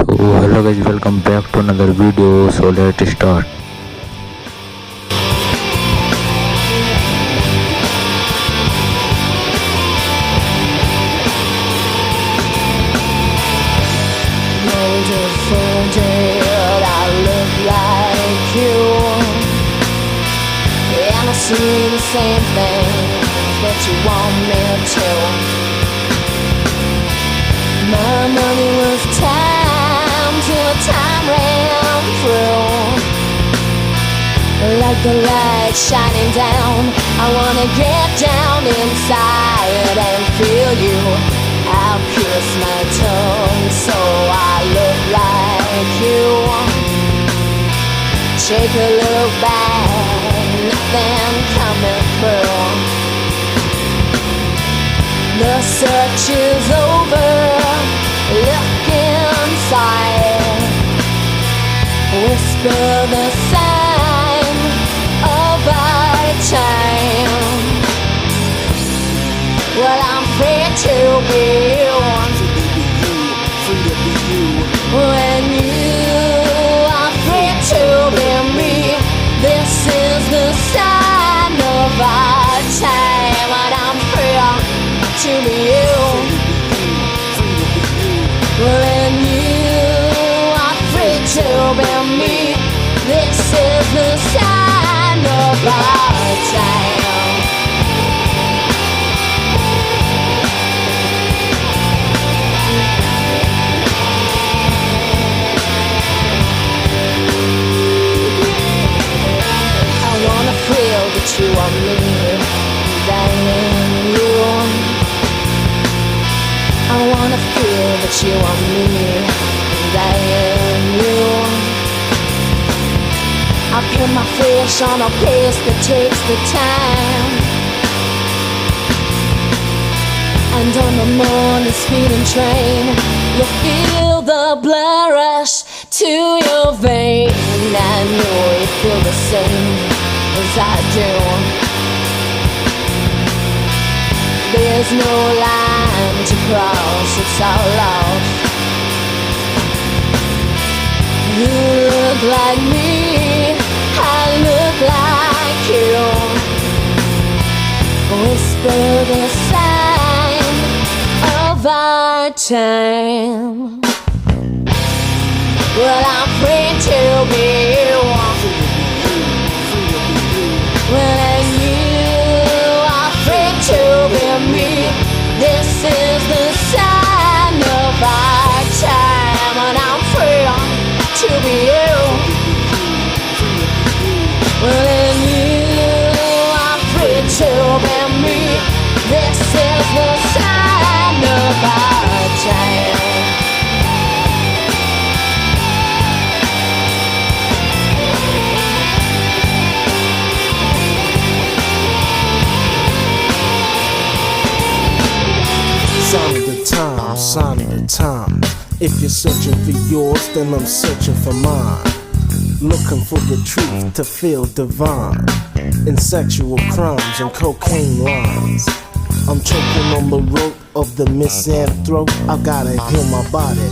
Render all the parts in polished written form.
So hello guys, welcome back to another video. So let's start. I look like you, and I see the same thing that you want me to. My money was time till time ran through. Like the light shining down, I wanna get down inside and feel you. I'll kiss my tongue so I look like you. Take a look back, nothing coming through. The search is over, look inside. Whisper the sign of our time. Well, I'm free to be you. When you are free to be me, this is the sign of our time. And I'm free to be you. When you are free to be me, this is the sign of our time. That you are me, that I am you. I wanna feel that you are me, that I am you. I put my fish on a pace that takes the time, and on the morning speeding train, you feel the blood rush to your vein. I know you feel the same as I do. There's no line to cross, it's all lost. You look like me, I look like you. Whisper the sign of our time. Well, I'm free to be you. When you are free to be me, this is the sign of our time. And I'm free to be you. When you are free to be me, this is the sign of our time. Sign of the time. If you're searching for yours, then I'm searching for mine. Looking for the truth to feel divine. In sexual crimes and cocaine lines, I'm choking on the rope of the misanthrope. I gotta heal my body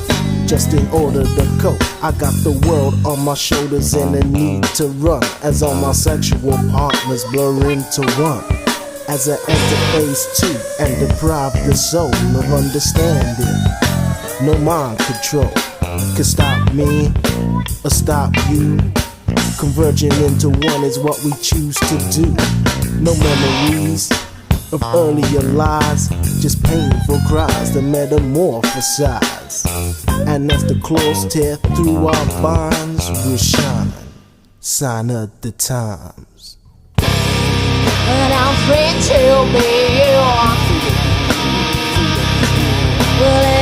just in order to cope. I got the world on my shoulders and a need to run, as all my sexual partners blur into one. As I enter phase 2 and deprive the soul of understanding. No mind control can stop me or stop you. Converging into one is what we choose to do. No memories of earlier lies, just painful cries that metamorphosize. And as the claws tear through our bonds, we're shining, sign of the times. And I'm free to be you. Well,